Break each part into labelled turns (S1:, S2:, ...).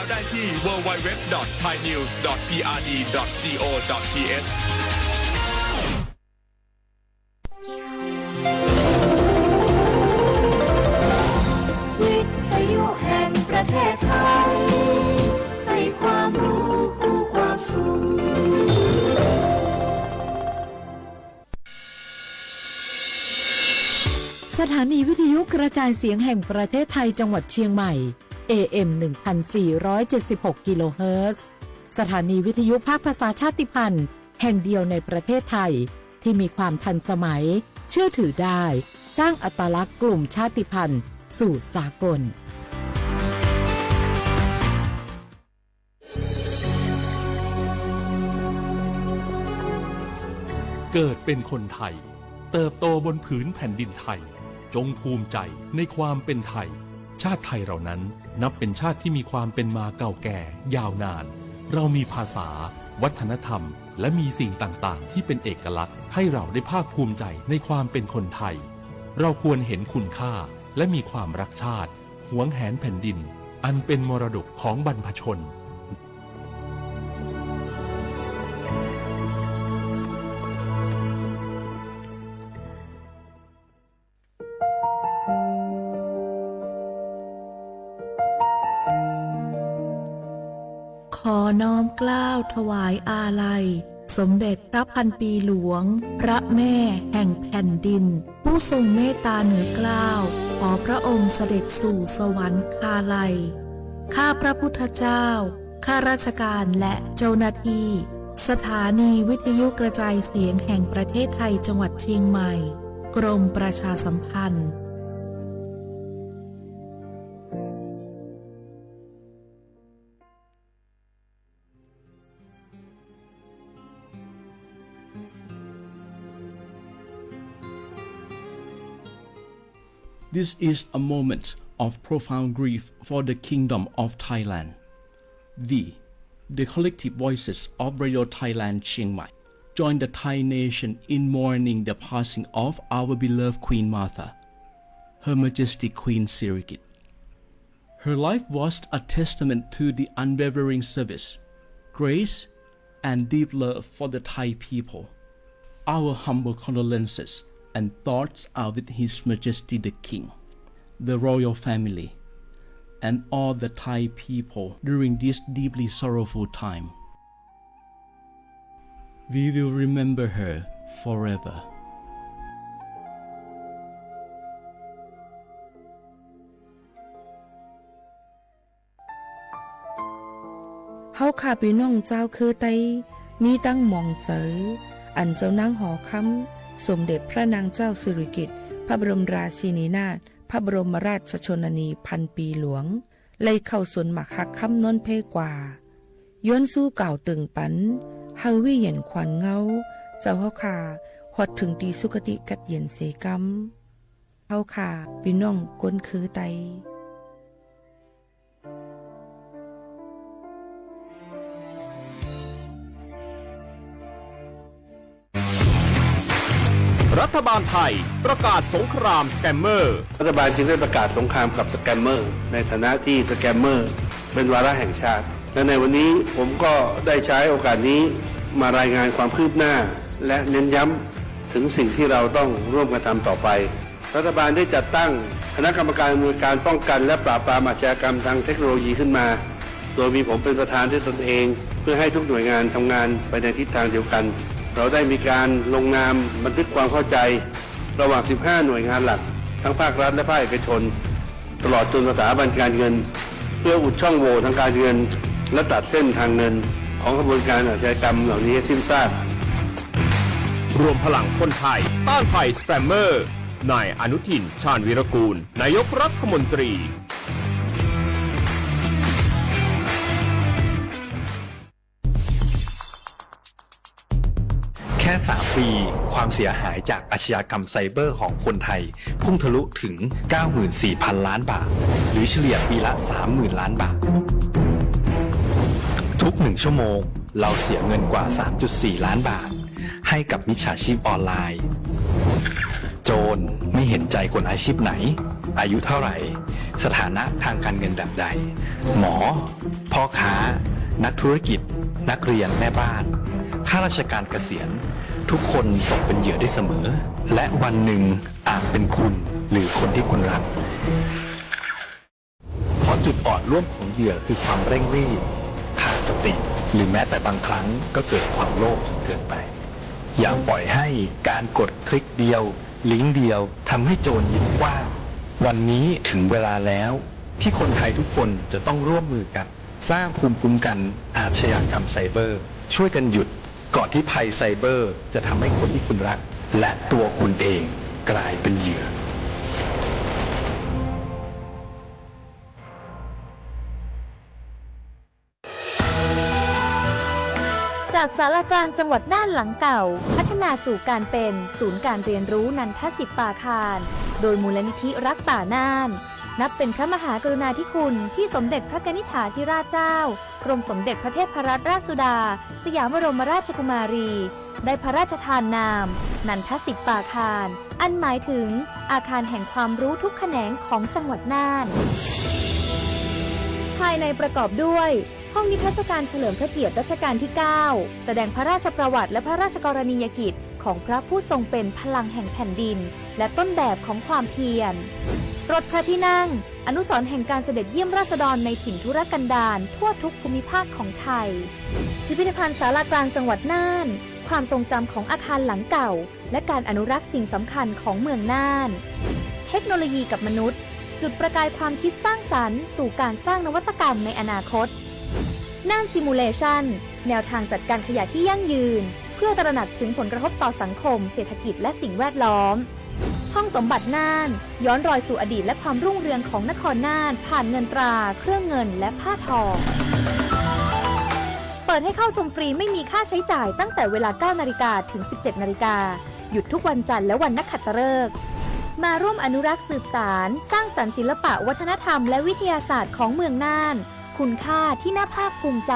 S1: ได้ที่ www.thainews.prd.go.th
S2: วิทยุแห่งประเทศไทยให้ความรู้คู่ความสุข
S3: สถานีวิทยุกระจายเสียงแห่งประเทศไทยจังหวัดเชียงใหม่ AM 1476 กิโลเฮิรตซ์สถานีวิทยุภาคภาษาชาติพันธุ์แห่งเดียวในประเทศไทยที่มีความทันสมัยเชื่อถือได้สร้างอัตลักษณ์กลุ่มชาติพันธุ์สู่สากล
S4: เกิดเป็นคนไทยเติบโตบนผืนแผ่นดินไทยจงภูมิใจในความเป็นไทยชาติไทยเรานั้นนับเป็นชาติที่มีความเป็นมาเก่าแก่ยาวนานเรามีภาษาวัฒนธรรมและมีสิ่งต่างๆที่เป็นเอกลักษณ์ให้เราได้ภาคภูมิใจในความเป็นคนไทยเราควรเห็นคุณค่าและมีความรักชาติหวงแหนแผ่นดินอันเป็นมรดกของบรรพชน
S3: ขอน้อมเกล้าถวายอาลัยสมเด็จพระพันปีหลวงพระแม่แห่งแผ่นดินผู้ทรงเมตตาเหนือเกล้าขอพระองค์เสด็จสู่สวรรคาลัยข้าพระพุทธเจ้าข้าราชการและเจ้าหน้าที่สถานีวิทยุกระจายเสียงแห่งประเทศไทยจังหวัดเชียงใหม่กรมประชาสัมพันธ์
S5: This is a moment of profound grief for the Kingdom of Thailand. We, the collective voices of Radio Thailand Chiang Mai, join the Thai nation in mourning the passing of our beloved Queen Martha, Her Majesty Queen Sirikit. Her life was a testament to the unwavering service, grace, and deep love for the Thai people. Our humble condolences and thoughts are with His Majesty the King, the royal family, and all the Thai people during this deeply sorrowful time. We will remember her forever.
S6: เฮาข้าพี่น้องเจ้าคือไตมีตั้งหม่องเจออันเจ้านางหอคำสมเด็จพระนางเจ้าสิริกิติ์พระบรมราชินีนาถพระบรมราชชนนีพันปีหลวงเลยเข้าสวนหมักหักคำนนเพกว่าย้อนสู้เก่าตึงปันเฮาวิเย็นขวัญเงาเจ้าเฮาขาหอดถึงตีสุคติกัดเย็นเสกำเฮาขาพี่น้องก้นคือไต
S7: รัฐบาลไทยประกาศสงครามสแกมเมอร์
S8: รัฐบาลจึงได้ประกาศสงครามกับสแกมเมอร์ในฐานะที่สแกมเมอร์เป็นวาระแห่งชาติและในวันนี้ผมก็ได้ใช้โอกาสนี้มารายงานความคืบหน้าและเน้นย้ำถึงสิ่งที่เราต้องร่วมกันทำต่อไปรัฐบาลได้จัดตั้งคณะกรรมการอำนวยการป้องกันและปราบปรามอาชญากรรมทางเทคโนโลยีขึ้นมาโดยมีผมเป็นประธานด้วยตนเองเพื่อให้ทุกหน่วยงานทำงานไปในทิศทางเดียวกันเราได้มีการลงนามบันทึกความเข้าใจระหว่าง 15 หน่วยงานหลักทั้งภาครัฐและภาคเอกชนตลอดจนสถาบันการเงินเพื่ออุดช่องโหว่ทางการเงินและตัดเส้นทางเงินของกระบวนการอาชญากรรมเหล่านี้ให้สิ้นซาก
S7: รวมพลังคนไทยต้านภัยสแกมเมอร์นายอนุทินชาญวีรกูลนายกรัฐมนตรี
S9: แค่3 ปีความเสียหายจากอาชญากรรมไซเบอร์ของคนไทยพุ่งทะลุถึง 94,000 ล้านบาทหรือเฉลี่ยปีละ 30,000 ล้านบาททุก1 ชั่วโมงเราเสียเงินกว่า 3.4 ล้านบาทให้กับมิจฉาชีพออนไลน์ โจรไม่เห็นใจคนอาชีพไหนอายุเท่าไหร่ สถานะทางการเงินแบบใด หมอ พ่อค้า นักธุรกิจ นักเรียนแม่บ้านข้าราชการเกษียณทุกคนตกเป็นเหยื่อได้เสมอและวันหนึ่งอาจเป็นคุณหรือคนที่คุณรักเพราะจุดอ่อนร่วมของเหยื่อคือความเร่งรีบขาดสติหรือแม้แต่บางครั้งก็เกิดความโลภจนเกินไปอย่าปล่อยให้การกดคลิกเดียวลิงก์เดียวทำให้โจรยิ้มกว้างวันนี้ถึงเวลาแล้วที่คนไทยทุกคนจะต้องร่วมมือกันสร้างภูมิคุ้มกันอาชญากรรมไซเบอร์ช่วยกันหยุดก่อนที่ภัยไซเบอร์จะทำให้คนที่คุณรักและตัวคุณเองกลายเป็นเหยื่อ
S10: จากศาลากลางจังหวัดน่านหลังเก่าพัฒนาสู่การเป็นศูนย์การเรียนรู้นันทศิษย์ป่าคารโดยมูลนิธิรักป่าน่านนับเป็นพระมหากรุณาธิคุณที่สมเด็จพระกนิษฐาธิราชเจ้ากรมสมเด็จพระเทพรัตนราชสุดาสยามบรมราชกุมารีได้พระราชทานนามนันทศิษย์ป่าคารอันหมายถึงอาคารแห่งความรู้ทุกแขนงของจังหวัดน่านภายในประกอบด้วยห้องนิทรรศการเฉลิมพระเกียรติรัชกาลที่ 9 แสดงพระราชประวัติและพระราชกรณียกิจของพระผู้ทรงเป็นพลังแห่งแผ่นดินและต้นแบบของความเพียรรถพระที่นั่งอนุสรณ์แห่งการเสด็จเยี่ยมราษฎรในถิ่นทุรกันดารทั่วทุกภูมิภาคของไทยพิพิธภัณฑ์ศาลากลางจังหวัดน่านความทรงจำของอาคารหลังเก่าและการอนุรักษ์สิ่งสำคัญของเมืองน่านเทคโนโลยีกับมนุษย์จุดประกายความคิดสร้างสรรค์สู่การสร้างนวัตกรรมในอนาคตน่านซิมูเลชันแนวทางจัดการขยะที่ยั่งยืนเพื่อตระหนักถึงผลกระทบต่อสังคมเศรษฐกิจและสิ่งแวดล้อมห้องสมบัติน่านย้อนรอยสู่อดีตและความรุ่งเรืองของนครน่านผ่านเงินตราเครื่องเงินและผ้าทองเปิดให้เข้าชมฟรีไม่มีค่าใช้จ่ายตั้งแต่เวลา 9 นาฬิกาถึง 17 นาฬิกาหยุดทุกวันจันทร์และวันนักขัตฤกษ์มาร่วมอนุรักษ์สืบสานสร้างสรรค์ศิลปะวัฒนธรรมและวิทยาศาสตร์ของเมืองน่านคุณค่าที่น่าภาคภูมิใจ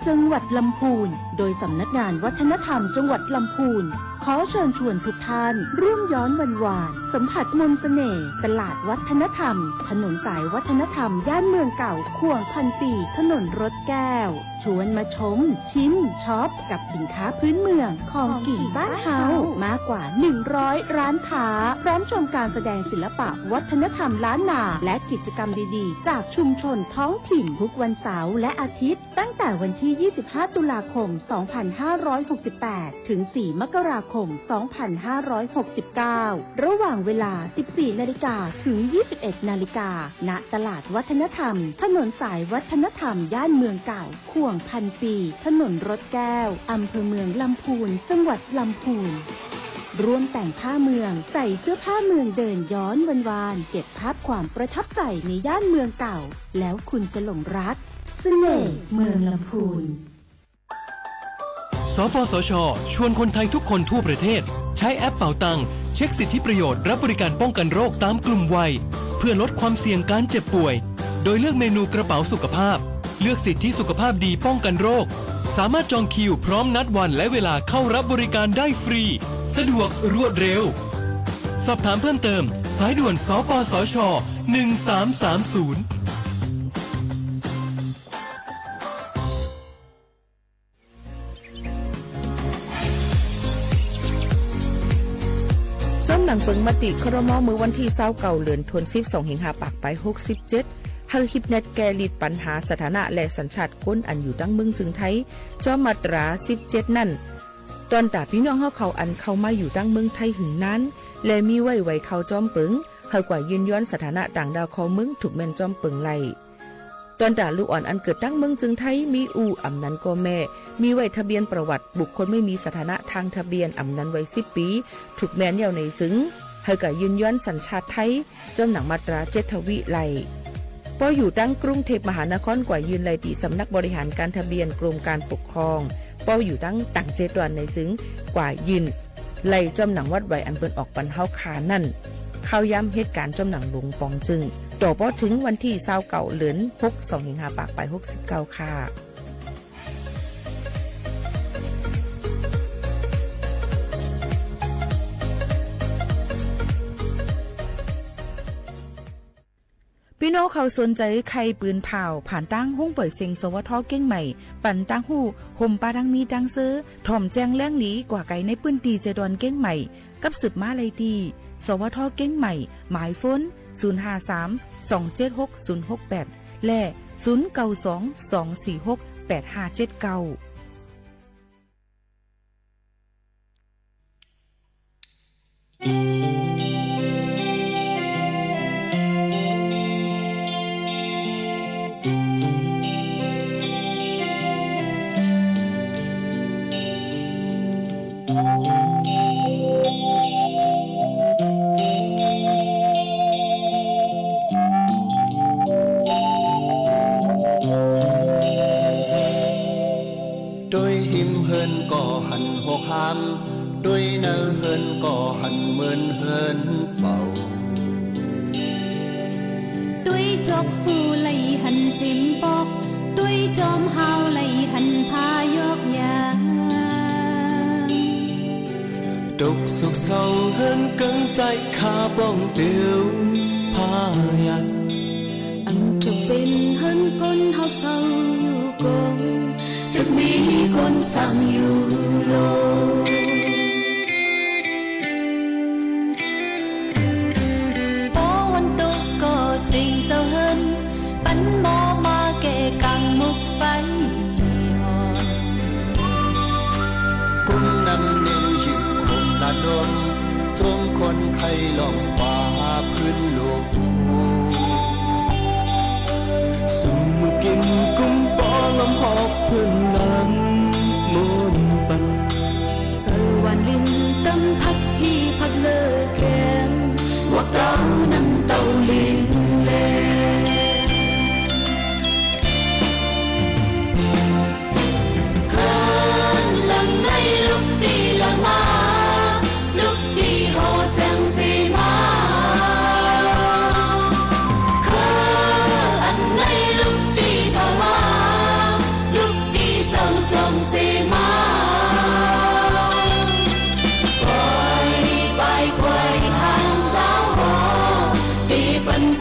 S11: จังหวัดลำพูนโดยสำนักงานวัฒนธรรมจังหวัดลำพูนขอเชิญชวนทุกท่านร่วมย้อนวันวานสัมผัสมนต์เสน่ห์ตลาดวัฒนธรรมถนนสายวัฒนธรรมย่านเมืองเก่าข่วงพันปีถนนรถแก้วชวนมาชมชิมช็อปกับสินค้าพื้นเมืองของกิ่งบ้านเฮามากกว่า100ร้านค้าพร้อมชมการแสดงศิลปะวัฒนธรรมล้านนาและกิจกรรมดีๆจากชุมชนท้องถิ่นทุกวันเสาร์และอาทิตย์ตั้งแต่วันที่25 ตุลาคม 2568 ถึง 4 มกราคม 2569 ระหว่างเวลา 14 นาฬิกาถึง 21 นาฬิกาณตลาดวัฒนธรรมถนนสายวัฒนธรรมย่านเมืองเก่าข่วงพันปีถนนรถแก้วอำเภอเมืองลำพูนจังหวัดลำพูนร่วมแต่งผ้าเมืองใส่เสื้อผ้าเมืองเดินย้อนวานๆเก็บภาพความประทับใจในย่านเมืองเก่าแล้วคุณจะหลงรักเสน่ห์เมืองลำพูน
S12: สปสช.ชวนคนไทยทุกคนทั่วประเทศใช้แอปเป๋าตังค์เช็คสิทธิประโยชน์รับบริการป้องกันโรคตามกลุ่มวัยเพื่อลดความเสี่ยงการเจ็บป่วยโดยเลือกเมนูกระเป๋าสุขภาพเลือกสิทธิสุขภาพดีป้องกันโรคสามารถจองคิวพร้อมนัดวันและเวลาเข้ารับบริการได้ฟรีสะดวกรวดเร็วสอบถามเพิ่มเติมสายด่วนสปสช1330
S6: หนังเปิงมติครม.มือวันที่29เดือนธันวาคม25ปากไป67เฮาฮิปเน็ตแกลิดปัญหาสถานะและสัญชาติคนอันอยู่ตั้งเมืองจึงไทยจอมาตรา17นั่นตอนตาพี่น้องเฮาเขาอันเข้ามาอยู่ตั้งเมืองไทยหึงนั้นและมีไว้เข้าจอมเปิงเฮากว่ายืนย้อนสถานะต่างดาวของเมืองถูกแม่นจอมเปิงไล่ตอนตาลูกอ่อนอันเกิดตั้งเมืองจึงไทยมีอำนั้นก็แม่มีไว้ทะเบียนประวัติบุคคลไม่มีสถานะทางทะเบียนอำนั้นไว้10ปีถูกแม่นเดียวในจึงเฮาก็ยืนย้อนสัญชาติไทยจนหนังมาตรา7ทวีไล่พออยู่ตั้งกรุงเทพมหานครกว่ายืนไล่ที่สำนักบริหารการทะเบียนกรมการปกครองพออยู่ตั้งต่าง7วันในจึงกว่ายืนไล่จอมหนังวัดไว้อันเปิ้นออกปันเฮาขานั่น ข่าวย้ำเหตุการณ์จมหนังหลวงปองจึงต่อพอถึงวันที่29เดือน6 25ปากไป69ค่ะพี่น้องเขาสนใจใครปืนเผาผ่านตั้งห้องปล่อยเสียงสวทเก้งใหม่ปั่นตั้งหูห่มปาดังมีดังซื้อถ่อมแจงแล้งหลีกว่าไก่ในปื้นตีเจดอนเก้งใหม่กับสืบมาเลยดีสวทเก้งใหม่หมายฝน053-276-068และ092-246-8579
S13: ด้วยหิมเฮินก่อหันหกหามด้วยเนอเฮินก่อหันเหมือนเฮินเป่า
S2: ด้วยจกหูไหลหันสิมปอกด้วยจอมเฮาไหลหันพายกยาง
S14: ตกสุขเศร้าเฮินกังใจขาบ้องเปียวพายัน
S2: อันจะเป็นเฮินก้นเฮาเศร้าอยู่กงจะมีคนสั่งอยู่โลพอวันตกก็สิ่งเจ้าเฮินปันหมอมาแก่กังมุกไฟอ่อน
S13: กุ้งนำเนียงหิวคมนาดมจงคนไข้ลองป่าพื้นโลก
S14: สมุกินกุ้งปอลำหอบพื้นลำมุนปัน
S2: เสวันลินตำพักฮีพักเลอแกมวักเต้านำเต้าลินเลเฮินลังในลุกตีละมาลุกตีโหแสงสีมาเฮินอันในลุกตีพามาลุกตีเจ้าจอมสีมา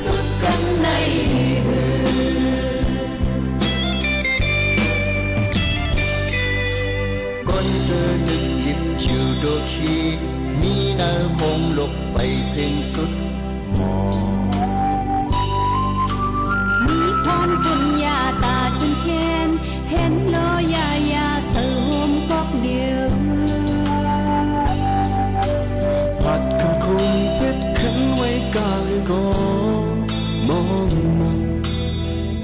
S2: สุดกันใน
S13: ก้นเจอดึกดิบอยู่โดคีมีเนอคงหลบไปสิ้นสุดหมอ
S2: มีพรบุญญาตาจนแค้นเห็นลอยายาเสือหมกอกเดียว
S14: พัดคำคงเพชรขันไว้กายกองมองมัน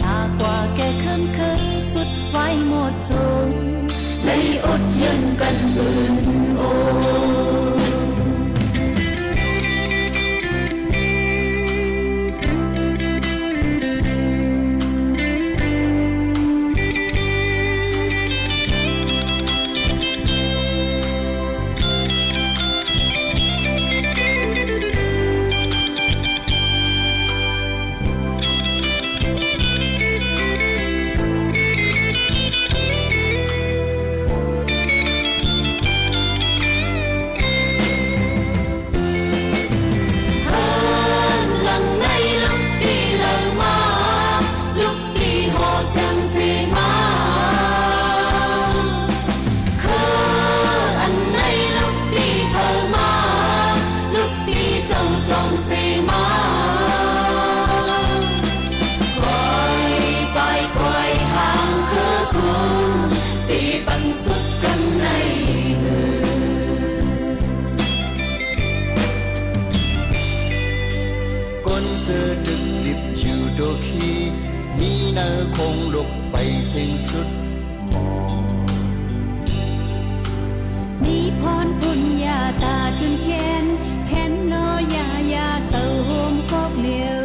S2: ตากว่าแกเคยสุดไว้หมดจนเลยอดยันกันอื่นโอ
S13: คงหลบไปสิ้นสุดหมอ
S2: มีพรบุญญาตาจนแค้นเห็นลอยายาเศร้าโหมกอกเหลียว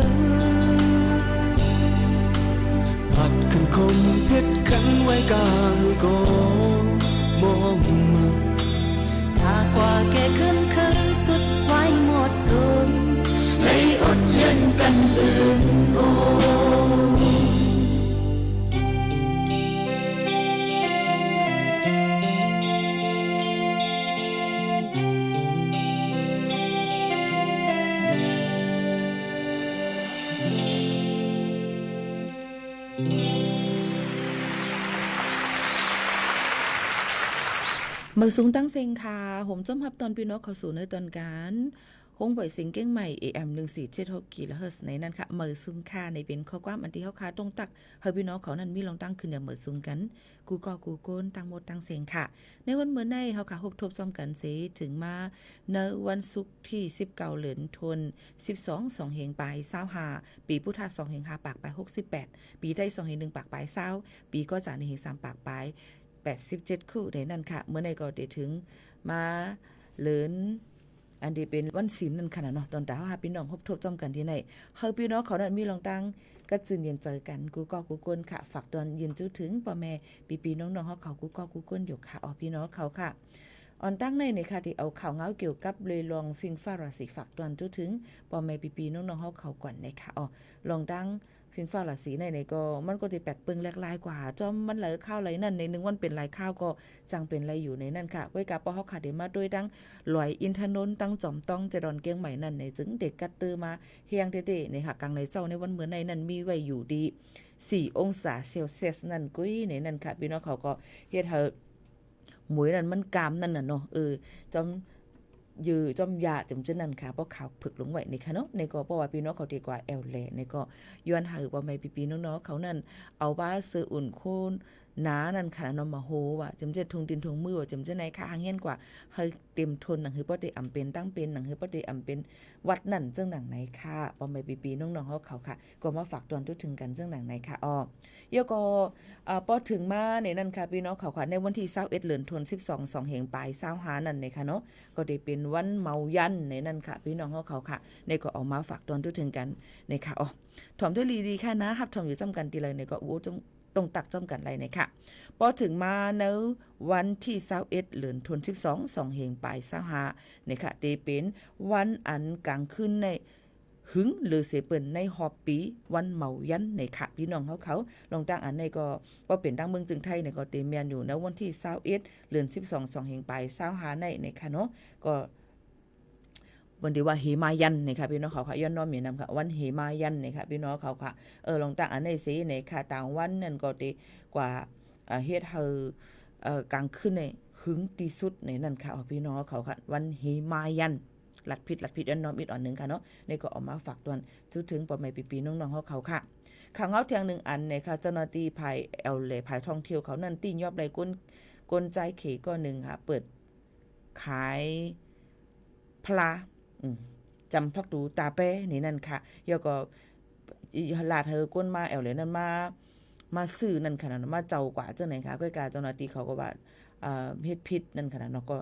S14: พัดขันคมเพชรขันไว้กายกองมองมัน
S2: ถ้ากว่าแกเคยสุดไว้หมดจน
S6: มือสูงตั้งเซ็งค่ะผมจ้อมรับตอนพี่น้องเข้าสู่ในตอนการห้องปล่อยเสียงเก้งใหม่ AM 1476 กิโลเฮิรตซ์ในนั้นค่ะมือสูงค่ะในเป็นข้อความอันที่เฮาคาตรงตักเฮาพี่น้องเขานั้นมีลองตั้งขึ้นเนี่ยมือสูงกันกูก็กูโกนตั้งหมดตั้งเสียงค่ะในวันเมื่อในเฮาค่ะพบทบซ้อมกันเสถึงมาในวันศุกร์ที่19เดือนธันวาคม12 2เฮงปลาย25ปีพุทธศักราช2เฮง5ปากปลาย68ปีได้2เฮง1ปากปลาย20ปีก็จะ1เฮง3ปากปลาย87คู่ในนั้นค่ะเมื่อในก็ได้ถึงมาเลินอันที่เป็นวันศีลนั่นค่ะเนาะตอนตาหาพี่น้องพบทบจ้อมกันที่ไหนเฮาพี่น้องเขานั้นมีลองตั้งก็จืนเย็นเจอกันกูก็กูกนค่ะฝากตอนยืนจื้อถึงพ่อแม่ปีๆน้องๆเฮาเขากูก็กูกนอยู่ค่ะอ๋อพี่น้องเขาค่ะออนตั้งในค่ะที่เอาข่าวเงาเกี่ยวกับเลยลองฟิงฟ้าราศีฝากตอนจื้อถึงพ่อแม่ปีๆน้องๆเฮาเขาก่อนในค่ะอ๋อลองตั้งฟิงฟ้าราศีในก็มันก็ได้แปลกเปิงแหลกหลายกว่าจอมมันไหลข้าวไหลนั่นใน1วันเป็นหลายข้าวก็จังเป็นไรอยู่ในนั่นค่ะไว้กับปอเฮาค่ะได้มาด้วยดังลอยอินทนนท์ตั้งจอมต้องจะดอนเกียงใหม่นั่นในจึงเด็กกัดเตอมาเฮียงเด้ๆในค่ะกลางในเจ้าในวันเหมือนในนั้นมีไว้อยู่ดี4องศาเซลเซียสนั่นกุ้ยในนั่นค่ะพี่น้องเขาก็เฮ็ดเฮาหมวยนั่นมันกามนั่นน่ะเนาะจอมยือจอมยาจำเจนั่นค่ะเพราะข่าวผึกลงไว้ในค่ะเนาะในก็เพราะว่าพี่น้องเขาดีกว่าแอลแลในก็ย้อนหาว่าไม่ปีๆน้องๆเขานั่นเอาว่าเสื้ออุ่นโคนหนานั่นค่ะเนาะมาโหว่าจำเจทุงดินทุงมือว่าจำเจในค่ะหางเงี้ยกว่าเฮาเต็มทนหนังคือบ่ได้อำเป็นตั้งเป็นหนังคือบ่ได้อำเป็นวัดนั่นจังหนังไหนค่ะบ่ไม่ปีๆน้องๆเขาค่ะก็มาฝากตอนทุกถึงกันจังหนังไหนค่ะอ้อยก็พอถึงมาในนั่นค่ะพี่น้องเขาค่ะในวันที่21เดือนธันวาคม12 2เฮงปลาย25นั่นในค่ะเนาะก็ได้เป็นวันเมายันในนั่นค่ะพี่น้องเขาค่ะในก็ออกมาฝากตอนทุกถึงกันในค่ะถ่อมด้วยดีๆค่ะนะครับถ่อมอยู่จำกันทีเลยในก็โอ้ตรงตักจำกันไรในค่ะพอถึงมาในวันที่21เดือนธันวาคม2เฮงปลาย25ในค่ะได้เป็นวันอันกลางคืนในหึงหรือเสเปิ่นในฮอบปีวันเมายันในค่ะพี่น้องเขาลองตั้งอันในก็ว่าเป็นตั้งเมืองจึงไทยในก็เตมียนอยู่ในวันที่21เดือน12 2เฮงปลาย25ในค่ะเนาะก็วันที่ว่าเหมายันนี่ค่ะพี่น้องเขาค่ะย้อนน้อมอยู่นำค่ะวันเหมายันนี่ค่ะพี่น้องเขาค่ะลองตั้งอันในสิในค่ะต่างวันนั่นก็ดีกว่าเฮ็ดเฮากลางคืนในหึงที่สุดในนั่นค่ะพี่น้องเขาค่ะวันเหมายันลัดผิดย้อนน้อมอีกอันนึงค่ะเนาะนี่ก็ออกมาฝากตอนถึงปอแม่ปีๆน้องๆเขาค่ะข่าวเงาเทียง1อันเนี่ยค่ะเจ้าหน้าที่ภายภายท่องเที่ยวเขานั่นติ้งยอบไรกลใจเขก็นึงค่ะเปิดขายพลาจำพักดูตาแป้นี่นั่นค่ะแล้วก็ลาดเธอก้นมาเลยนั่นมาซื้อนั่นขนาดมาเจ้ากว่าจังไหนค่ะก็การเจ้าหน้าที่เขาก็ว่าเฮ็ดผิดนั่นขนาดเนาะก็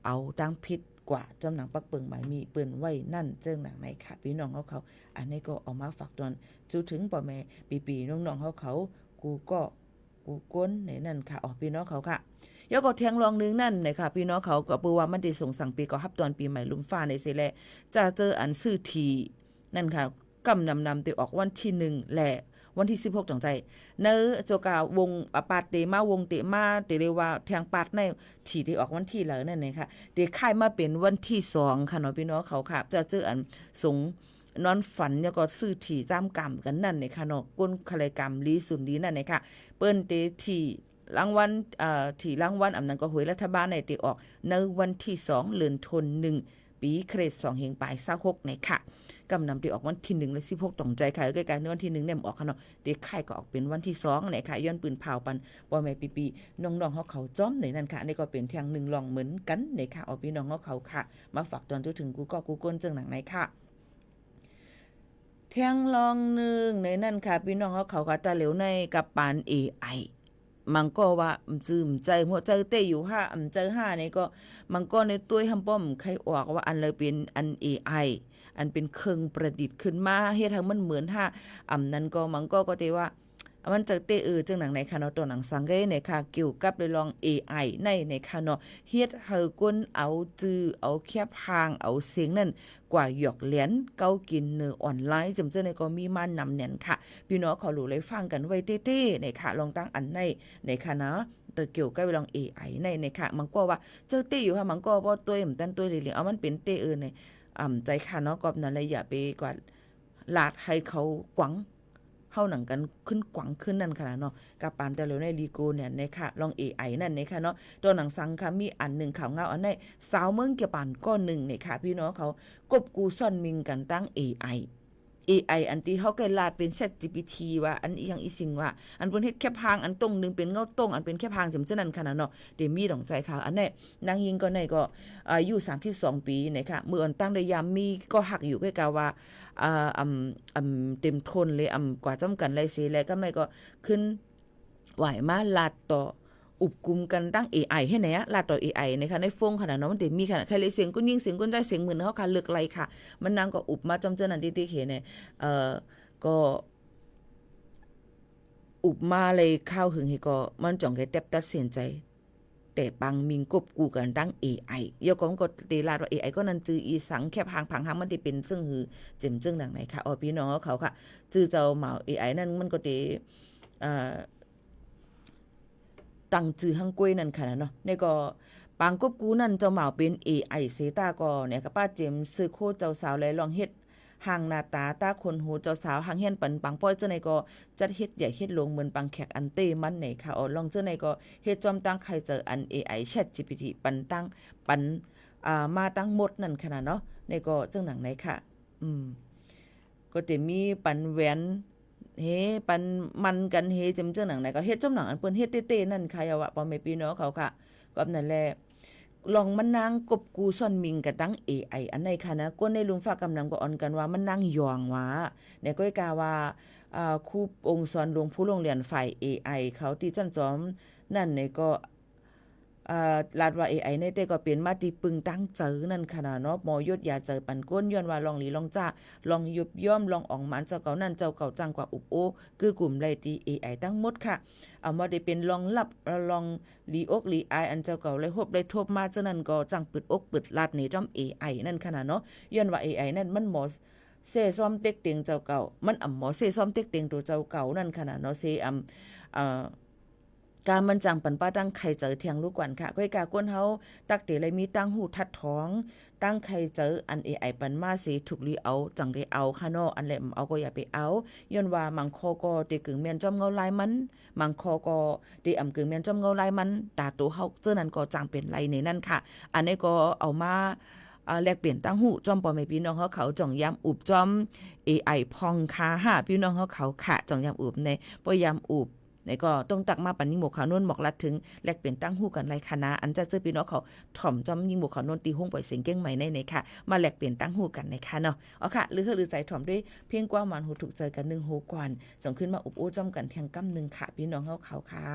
S6: เอาตั้งผิดกว่าจำหนังปักเปิงหมายมีเปิ้นไว้นั่นเจิงหนังไหนค่ะพี่น้องเขาอันนี้ก็เอามาฝากตอนจูถึงพ่อแม่ปีๆน้องๆเขากูก้นในนั่นค่ะพี่น้องเขาค่ะแล้วก็เทียงรองนึงนั่นนะคะพี่น้องเขาก็เปื้อว่ามันได้ส่งสั่งปีก็ฮับตอนปีใหม่ลุมฟ้าในเสแลจะเจออันซื้อทีนั่นค่ะกำนำไปออกวันที่1และวันที่16จังใจเนโจกาวงปาดเตมาวงเตมาเตเรว่าแทงปาดในที่ที่ออกวันที่แล้วนั่นเองค่ะเดค่ายมาเป็นวันที่2ค่ะเนาะพี่น้องเขาค่ะจะเจออันสงนอนฝันแล้วก็ซื้อที่จ้ามกรรมกันนั่นเนี่ยค่ะเนาะก้นคลายกรรมลีสุนดีนั่นเนี่ยค่ะเปิ้นเตที่รางวัลที่รางวัลอำนั้นก็หวยรัฐบาลในตีออกในวันที่2เดือนธันวาคมปีคริสต์2เฮงปลาย26ในค่ะกำนำตีออกวันที่1และ16ต้องใจค่ะใกล้ๆในวันที่1เนี่ยออกค่ะเนาะเด็กไข่ก็ออกเป็นวันที่2ในค่ะย้อนปืนเผาปันบ่แม่ปีๆน้องๆเขาจ้อมในนั้นค่ะนี่ก็เป็นเที่ยง1ลองเหมือนกันในค่ะเอาพี่น้องเขาค่ะมาฝากตอนถึงกูก้นจังหนังไหนค่ะเที่ยงลอง1ในนั้นค่ะพี่น้องเขาค่ะตาเหลวในกับปาน AIมันก็ว่าจืมใจหัวใจเต้อยู่5ใจ5นี่ก็มันก็ในตุ้ยหำป้อมใครออกว่าอันเลยเป็นอัน AI อันเป็นเครื่องประดิษฐ์ขึ้นมาเฮ็ดให้มันเหมือนนั้นก็มันก็เตว่า มันจะเตจังหนังในค่ะเนาะตัวหนังสังเกตในค่ะเกี่ยวกับเลยลอง AI ในค่ะเนาะเฮ็ดให้คนเอาจื้อเอาแคบหางเอาเสียงนั่นกว่าหยอกเหรียญเก้ากินเนื้อออนไลน์จำเจ้าในก็มีมานำเนี่ยค่ะพี่น้องขอรู้เลยฟังกันไว้เต้ๆในค่ะลองตั้งอันในค่ะนะตัวเกี่ยวกับลอง AI ในค่ะมันก็ว่าเจ้าเต้อยู่ค่ะมันก็บ่ตัวเหมือนตันตัวเหลียวเอามันเป็นเต้ในใจค่ะเนาะกอบนั้นเลยอย่าไปกว่าลาดให้เขากวังเฮาหนังกันขึ้นกวังขึ้นนั่นค่ะเนาะกับปานแต่แล้วในลีโกเนี่ยในค่ะลอง AI นั่นในค่ะเนาะตัวหนังสังค่ะมีอันนึงข่าวเงาอันในสาวเมืองเกี่ยวปานก้อนนึงในค่ะพี่น้องเขากบกูซ่อนมิงกันตั้ง AI อันที่เขาเคยลาดเป็น ChatGPT ว่าอันอีหยังอีสิงว่าอันเพิ่นเฮ็ดแค่พางอันตรงนึงเป็นเงาตรงอันเป็นแค่พางจำเจ้านั้นค่ะเนาะเดมีดองใจค่ะอันนี้นางยิงก็ในก็อายุ32ปีนะคะมื้ออันตั้งได้ยามมีก็หักอยู่ใกล้กะว่าเต็มทนเลยกว่าจำกันไรเสแล้วก็ไม่ก็ขึ้นไหวมาลาดต่ออุบกุมกันตั้ง AI ให้ไหนลาดต่อ AI นะคะในฟงขนาดนั้นมันได้มีขนาดใครเลยเสียงก็ยิ่งเสียงก็ได้เสียงเหมือนเฮาค่ะเลือกไรค่ะมันนางก็อุบมาจำเจ้านั้นที่ๆเห็นเนี่ยก็อุบมาเลยข้าวหึงให้ก็มันจ่องให้แตบตัดสินใจแต่บางมิงกบกูกันตั้ง AI ยกก็เตลาดว่า AI ก็นั่นจื้ออีสังแคบหางมันได้เป็นซึ่งหือเจ็มจึงดังไหนค่ะพี่น้องเขาค่ะจื้อเจ้าเหมา AI นั่นมันก็ได้ตั้งจื้อหังกล้วยนั่นค่ะเนาะนี่ก็ปางกบกูนั่นเจ้าเหมาเป็น AI เสตาก็เนี่ยก็ป้าเจมซื้อโคเจ้าสาวเลยลองเฮ็ดห่างหน้าตาตาคนหูเจ้าสาวห่างเฮียนปันปังป้อยเจ้าในก็จัดเฮ็ดใหญ่เฮ็ดลงเหมือนปังแขกอันเต้มันไหนค่ะลองเจ้าในก็เฮ็ดจอมตั้งใครเจออัน AI ChatGPT ปันตั้งปันมาตั้งหมดนั่นขนาดเนาะในก็จังหนังไหนค่ะก็จะมีปันแหวนเฮปันมันกันเฮจำเจ้าหนังไหนก็เฮ็ดจอมหนังอันเปิ้นเฮ็ดเต้ๆนั่นค่ะว่าพ่อแม่พี่น้องเขาค่ะก็นั่นแหละลองมันนางกบกูซ่อนมิงกับตั้ง AI อันไหนค่ะนะก้นในลุงฝากกำลังก็อ่อนกันว่ามันนางยองว่าเนี่ยก็กาว่าครูองค์สอนหลวงผู้โรงเรียนฝ่าย AI เขาที่จั่นจอมนั่นเนี่ยก็ลาดว่า AI ในแต่ก็เป็นมาติปึงตั้งเจอนั่นค่ะเนาะหมอยศยาเจอปันก้นย้อนว่าลองหลีลองจ้าลองยุบย่อมลองอ่องมันเจ้าเก่านั่นเจ้าเก่าจังกว่าอุบโอคือกลุ่มไรตี AI ตั้งหมดค่ะเอามาได้เป็นลองลับลองหลีอกหลีอายอันเจ้าเก่าเลยฮบได้ทบมาเจ้านั้นก็จังปึดอกปึดลาดในจ้อม AI นั่นค่ะเนาะย้อนว่า AI นั่นมันหมอเซ่ซ้อมเต็กเตียงเจ้าเก่ามันหมอเซ่ซ้อมเต็กเตียงตัวเจ้าเก่านั่นค่ะเนาะเซ่การมันจังปันป้าตั้งไข่เจอเทียงลูกกวนค่ะก้อยกาก้นเฮาตักเตเลยมีตั้งหูทัดท้องตั้งไข่เจออัน AI ปันมาสิถูกลีเอาจังได้เอาค่ะเนาะอันแหลมเอาก็อย่าไปเอาย้อนว่ามังคอก็ได้กึ่งแม่นจ้อมเงาลายมันมังคอก็ได้กึ่งแม่นจ้อมเงาลายมันตาตัวเฮาเจ้านั้นก็จังเป็นไรในนั่นค่ะอันนี้ก็เอามาแลกเปลี่ยนตั้งหูจอมปอแม่พี่น้องเขาจ่องยามอุบจอม AI พองคาหาพี่น้องเขาค่ะจ่องยามอุบในปอยามอุบในก็ต้องตักมาปันยิงหมวกขาวนวลหมอกลัดถึงแลกเปลี่ยนตั้งหูกันไรคณะอันจะเจอพี่น้องเขาถ่อมจอมยิงหมวกขาวนวลตีห้องปล่อยเสียงเก้งใหม่ในค่ะมาแลกเปลี่ยนตั้งหูกันในค่ะเนาะเอาค่ะหรือใจถ่อมด้วยเพียงกว่ามันหูถูกใจกัน1หูกวนส่งขึ้นมาอุบโอ้จอมกันเทียงกำนึงค่ะพี่น้องเขาค่ะ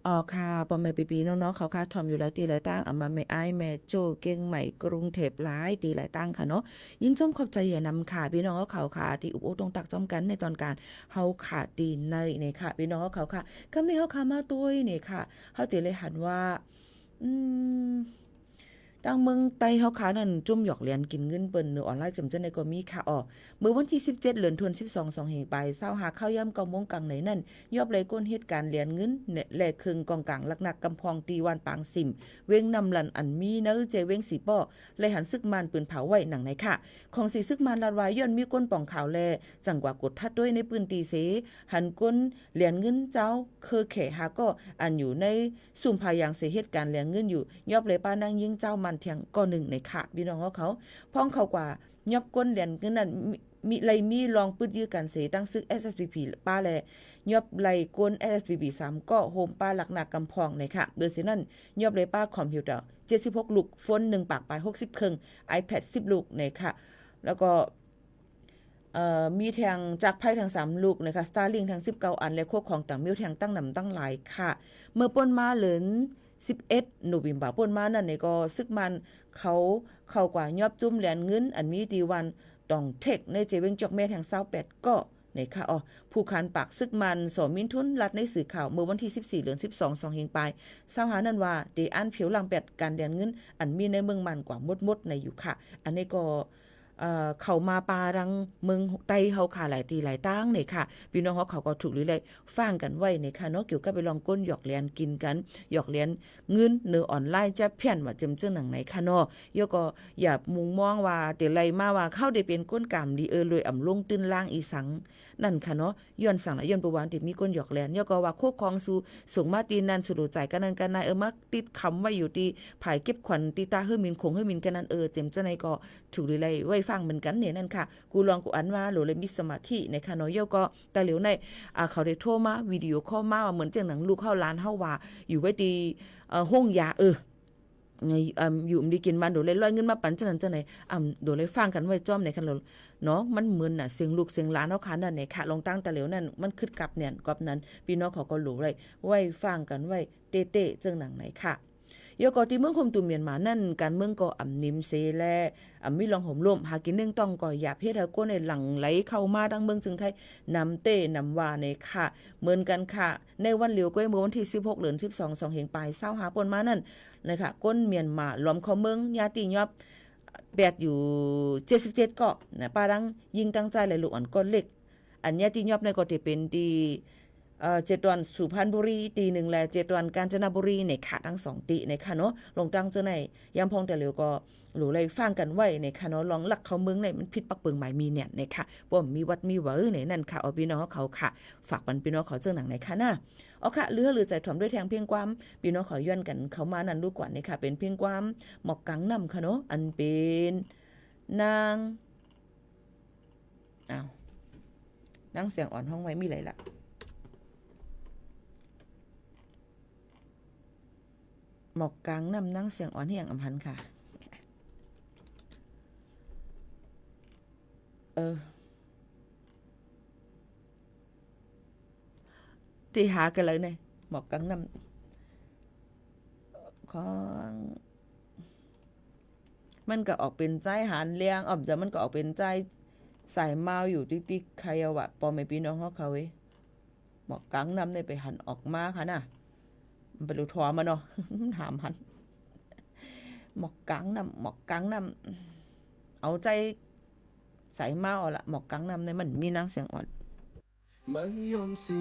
S6: อ๋อค่ะปอแม่ปีๆน้องๆเขาค่ะทอมอยู่หลายตีหลายตั้งเอามาแม่อ้ายแม่โจ้เก่งใหม่กรุงเทพหลายตีหลายตั้งค่ะเนาะยินจมขอบใจอย่านำค่ะพี่น้องเขาค่ะที่อุบโอตรงตักจอมกันในตอนการเฮาค่ะตีในค่ะพี่น้องเขาค่ะคำนี้เฮาค่ะมาตุ้ยนี่ค่ะเฮาติเลยหันว่าอืมตั้งเมืองไต้เฮาค่ะนั่นจุ่มหยอกเรียนกินเงินเปิ้นออนไลน์จำจังได๋ก็มีค่ะมื้อวันที่17เดือนธันวาคม12 2แห่งไป20หาข้าวยาม9:00 นกลางไหนนั่นยอบเลยก้นเหตุการณ์เหรียญเงินแลกครึ่งกองกลางลักนักกำพองตีวันปางสิมเว้งนำลันอันมีเนอเจเว้งสีป้อเลยหันซึกมานปืนเผาไว้หนังในค่ะของสีซึกมานลาดวายย้อนมีก้นป่องขาวแลจังกว่ากดทัดด้วยในปืนตีเสหันก้นเหรียญเงินเจ้าคือแขหาก็อันอยู่ในสุ่มพายางเสเหตุการณ์เหรียญเงินอยู่ยอบเลยป้านางยิงเจ้ามันเทียงก็หนึ่งในค่ะพี่น้องเขาพ้องเขากว่ายอบก้นเหรียญเงินนั้นมีลองปึดยื้อกันเสตั้งซึก SSPP ป้าแลยอบไหลก้น SSPP 3ก็โฮมป้าหลักหนักกำพองในค่ะโดยสินั้นยอบเลยป้าคอมพิวเตอร์76ลูกโฟน1ปากปลาย60เครื่อง iPad 10ลูกในค่ะแล้วก็มีแทงจากไพ่ทั้ง3ลูกนะคะ Starlink ทั้ง19อันและโคของต่างมิวแทงตั้งนำตั้งหลายค่ะเมื่อป่นมาเหลิน11โนเวมเบอร์ป่นมานั่นนี่ก็ซึกมันเขาเข้ากว่ายอบจุ่มแหลนเงินอันมีตีวันต้องเทคในเจเวงจอกแม่แทง28ก็ในค่ะผู้คันปากซึกมันสมินทุนรัดในสื่อข่าวเมื่อวันที่14เดือน12 2เฮงปลายหานั่นว่าเดอันผิวหลัง8การแดนเงินอันมีในเมืองมันกว่ามดในอยู่ค่ะอันนี้ก็เข้ามาปารังเมืองไต้เฮาค่ะหลายตีหลายตั้งนี่ค่ะพี่น้องเขาก็ถูกหรือเลยฟังกันไว้นี่ค่ะเนาะเกี่ยวกับไปลองก้นหยอกเลียนกินกันหยอกเลียนเงินเนื้อออนไลน์จะเพี้ยนว่าจำเจ้าหนังไหนค่ะเนาะยก็อย่ามุงมองว่าเดี๋ยวไรมาว่าเข้าได้เป็นก้นกามดีเลยอ่ำลงตื้นล่างอีสังนั่นค่ะเนาะย้อนสั่งย้อนประวันที่มีก้นหยอกเลียนยก็ว่าโคคองสู่ส่งมาตีนันสุดใจกันนั้นกันนายมักติดคำไว้อยู่ที่ภายเก็บขวัญตีตาเฮมินคงเฮมินกันนั้นเต็มเจ้าไหนก็ถูกหรือไรไว้ฟังเหมือนกันเนี่ยนั่นค่ะกูลองกูอันว่าโหลเลยมีสมาธิในค่ะเนาะก็แต่เหลียวในเขาได้โทรมาวิดีโอคอลมาว่าเหมือนจังหนังลูกเข้าร้านเฮาว่าอยู่ไว้ตีห้องยาอยู่ดีกินมันโดเลยลอยเงินมาปันจังนั้นจังไหนโดเลยฟังกันไว้จ้อมในคันเนาะมันเหมือนน่ะเสียงลูกเสียงหลานเฮาค่ะนั่นเนี่ยค่ะลองตั้งแต่เหลียวนั่นมันคึดกับเนี่ยกับนั้นพี่น้องเขาก็รู้เลยไว้ฟังกันไว้เต้ๆจังหนังไหนค่ะยกอที่เมืองคมตุเมียนมานั่นการเมืองก็นิมเซแลมีลองห่มร่มหากินเนื่องต้องก็อย่าเพศก็ในหลังไหลเข้ามาดังเมืองจึงไทยนำเต้นำว่าในค่ะเหมือนกันค่ะในวันเหลียวก็เมื่อวันที่16เดือน12 2เฮงปลาย20หาปนมานั่นนะคะก้นเมียนมาล้อมเข้าเมืองญาติยอบแปดอยู่77เกาะนะป้าดังยิงตั้งใจเลยลูกอ่อนก้นเล็กอันญาติยอบในก็ที่เป็นดี7 วันสุพรรณบุรีตี1และ7 วันกาญจนบุรีในค่ะทั้ง2ตีในค่ะเนาะลงตั้งเจอในยามพองแต่เหลียวก็หลูเลยฟังกันไว้ในค่ะเนาะลองหลักเขาเมืองในมันผิดปักเปิงหมายมีเนี่ยในค่ะบ่มีวัดมีเวอในนั่นค่ะเอาพี่น้องเขาค่ะฝากปันพี่น้องเขาเจ้าหนังในค่ะนะค่ะเลือหรือใจถ่อมด้วยแทงเพียงความพี่น้องเขาย้อนกันเขามานั่นดูก่อนในค่ะเป็นเพียงความหมอกกังนำค่ะเนาะอันเป็นนางนางเสียงอ่อนห้องไว้มีไรล่ะหมอกกลางนำนั่งเสียงอ่อนเฮียงอำพันค่ะที่หากันเลยเนี่ยหมอกกลางนำของมันก็ออกเป็นใจหานเลี้ยงจะมันก็ออกเป็นใจสายเมาอยู่ติ๊กๆใครเอาวะปอไม่พี่น้องเขาเว้ยหมอกกลางนำเนี่ยไปหันออกมาค่ะน่ะมันเป็นรูทอมาเนาะถามหันหมอกกังนำเอาใจใส่เมาละหมอกกังนำในมันมีนางเสียงอ่อนไม่ยอมสิ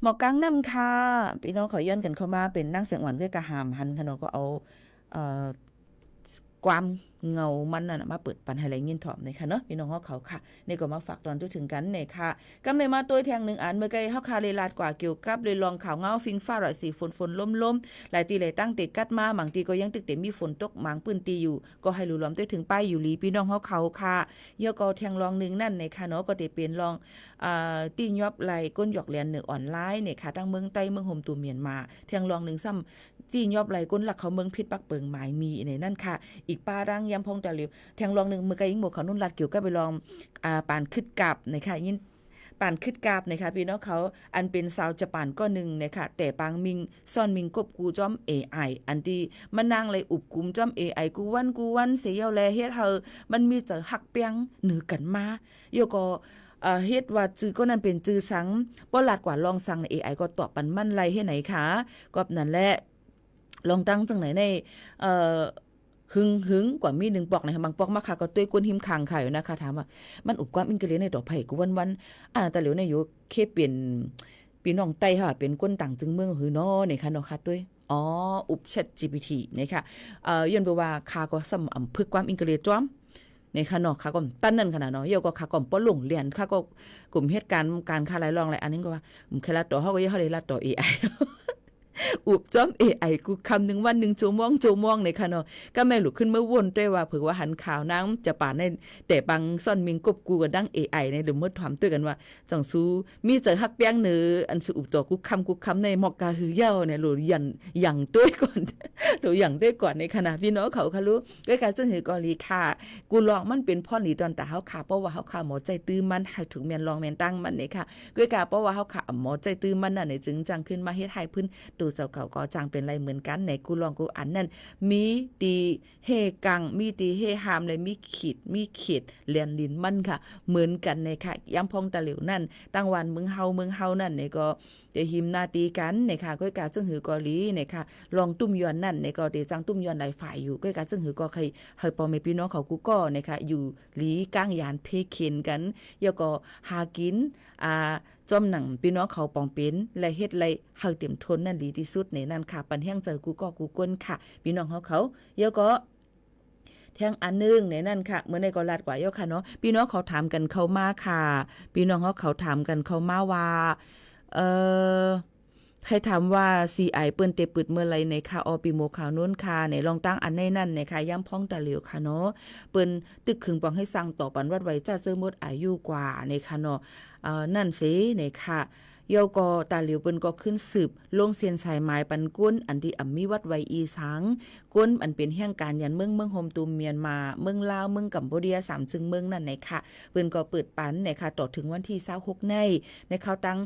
S6: หมอกังนำค่ะพี่น้องเขาย้อนกันเข้ามาเป็นนักเสียงหวานด้วยกระหามหันค่ะเนาะก็เอาความเงามันน่ะมาเปิดปันให้ไรยินถ่อมในค่ะเนาะพี่น้องเขาค่ะนี่ก็มาฝากตอนทุกถึงกันเนี่ยค่ะก็ไม่มาตัวแทง1อันเมื่อกี้เฮาคาเลยลาดกว่าเกี่ยวกับเลยลองข่าวเงาฟิงฟ้าร้อยสีฝนล้มหลายตีหลายตั้งเตกัดมาบางทีก็ยังตึกเต็มมีฝนตกหมางปืนตีอยู่ก็ให้รู้ล้อมตัวถึงป้ายอยู่ลีพี่น้องเขาค่ะเยอะก็แทงลองนึงนั่นในค่ะเนาะก็ได้เปลี่ยนลองตียอบไหลก้นหยอกเรียน1ออนไลน์เนี่ยค่ะทั้งเมืองใต้เมืองโฮมตัวเมียนมาแทงลองนึงซ้ำตียอบไหลก้นหลักเขาเมืองพิษปักเปิงหมายมีในนั่นค่ะอีกป้าดังยำพงตะลิวแทงลองนึงเมื่อกี้ยิงหมวกเขานุ่นลัดเกี่ยวกับไปลองปานขึ้นกับนะคะยินปานขึ้นกาบนะคะพี่น้องเขาอันเป็นสาวจะปานก็หนึ่งนะคะแต่ปางมิงซ่อนมิงกบกูจ้อม AI อันที่มันนางเลยอุบกุมจ้อม AI กูวันเสียแลเฮ็ดเฮามันมีจะหักเปียงเหนือกันมาโยก็เฮ็ดว่าจื้อก็นั่นเป็นจื้อสังบ่ลาดกว่าลองสั่งใน AI ก็ตอบปันมันไรเฮ็ดไหนคะก็นั่นแหละลองตั้งจังไหนในหึงกว่ามี1ปอกนะคะบางปอกมาค่ะก็ต้วยก้นหิมคางค่ะอยู่นะคะถามว่ามันอุบความอิงกะเลในดอกไผ่กูวันแต่เหลียวในอยู่เคเปลี่ยนพี่น้องไต้ค่ะเป็นก้นต่างจึงเมืองหือเนาะนี่ค่ะเนาะค่ะต้วยอุบ ChatGPT นี่ค่ะย้อนไปว่าคาก็ซ้ำอำพึกความอิงกะเลจ้อมในค่ะเนาะค่ะก็ตั้นนั่นขนาดเนาะเยาก็ค่ะก็ป้อหลงเรียนค่ะก็กลุ่มเหตุการณ์การค่าหลายรองหลายอันนี้ก็ว่าเคลัดต่อเฮาก็เฮาได้ลัดต่อ AIอุบจ้อม AI กูคำหนึ่งวัน1ชั่วโมงในค่ะเนาะก็แม่ลุกขึ้นเมื่อวนด้วยว่าเผื่อว่าหันข่าวน้ำจะป่าในแต่บางซ่อนมิงกบกูก็ดัง AI ในหรือเมื่อถามด้วยกันว่าจังสู้มีเจอฮักเปียงเนื้ออันสูอุบตัวกูคำในหมอกกาหือเย้าเนี่ยหรืออย่างด้วยก่อนหรืออย่างด้วยก่อนในขณะพี่น้องเขาค่ะรู้ด้วยการซึ่งหือกอลีค่ะกูลองมันเป็นพ่อหนีตอนแต่เฮาขาเพราะว่าเฮาขาหมอใจตื้อมันให้ถึงแม่นลองแม่นตั้งมันนี่ค่ะด้วยการเพราะว่าเฮาขาหมอใจตื้อมันน่ะเนี่ยจึงจังขึ้นมาเฮ็ดให้พื้นตูเจ้าเก่าก็จังเป็นไรเหมือนกันในกูลองกูอันนั่นมีตีเฮกังมีตีเฮหามเลยมีขีดเลียนลิ้นมันค่ะเหมือนกันในค่ะย้ำพองตะเหลวนั่นตั้งวันเมืองเฮานั่นในก็จะหิมนาตีกันในค่ะก้อยกาซึ่งหือกอลีในค่ะลองตุ้มยอนนั่นในก็เดจังตุ้มยอนหลายฝ่ายอยู่ก้อยกาซึ่งหือก็เคยเฮาปอแม่พี่น้องเขากูก็ในค่ะอยู่หลีก้างยานเพเข็นกันแล้วก็หากินจอมหนังพี่น้องเขาปองเป็นและเฮ็ดไรเฮาเต็มทนนั่นดีที่สุดในนั้นค่ะปันแห้งเจอกูก็กูก้นค่ะพี่น้องเขาเยอะก็แทงอันนึงในนั่นค่ะเมื่อในก็ลาดกว่าเยอะค่ะเนาะพี่น้องเขาถามกันเข้ามาค่ะพี่น้องเขาถามกันเข้ามาว่าใครถามว่า CI เปิ้นเตปึดเมื่อไรในค่ะปีโมข่าวนู้นค่ะในลองตั้งอันในนั่นในค่ะย้ำพ้องตะเหลียวค่ะเนาะเปิ้นตึกขึงปองให้สั่งต่อปันวัดไว้จะเจอหมดอายุกว่าในค่ะเนาะนั่นสิในค่ะเยาก็ตาเหลียวเปิ้นก็ขึ้นสืบลงเซียนสายไม้ปันก้นอันที่มีวัดไว้อีสังก้นอันเป็นแห่งการยันเมืองโฮมตูมเมียนมาเมืองลาวเมืองกัมพูชา3จึงเมืองนั่นในค่ะเปิ้นก็เปิดปันในค่ะต่อถึงวันที่26ในเขาตั้ง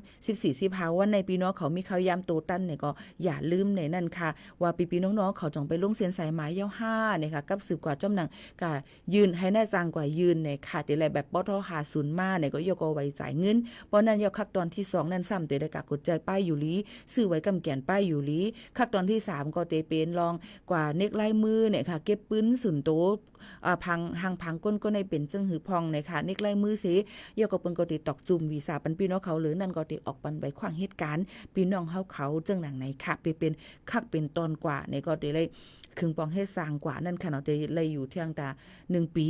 S6: 14-15วันในพี่น้องเขามีเขายามโตตันเนี่ยก็อย่าลืมในนั่นค่ะว่าพี่น้องๆเขาจงไปลงเซียนสายไม้ยาว5เนี่ยค่ะกับสืบกว่าจ้อมหนังก็ยืนให้แน่จางกว่ายืนในค่ะแต่อะไรแบบปตท50มาเนี่ยก็ยกเอาไว้จ่ายเงินเพราะนั้นยาวคักตอนที่2นั้นซ้ำตัวได้กะกดใจป้ายอยู่ลีซื้อไว้กำแก่นป้ายอยู่ลีคักตอนที่3ก็เตเป็นลองกว่าเน็กไล่มือเนี่ยค่ะเก็บปืนสุนโตพังก้นก็ในเป็นจึงหือพองเนี่ยค่ะเน็กไล่มือสิเยาก็เปิ้นก็ติตอกจุ่มวีซ่าปันพี่น้องเขาหรือนั่นก็ติออกปันใบขวางเหตุการณ์พี่น้องเขาจึงหนังไหนค่ะไปเป็นคักเป็นตอนกว่าเนี่ยก็ได้ครึ่งปองให้สร้างกว่านั่นค่ะเนาะได้เลยอยู่เที่ยงตา1ปี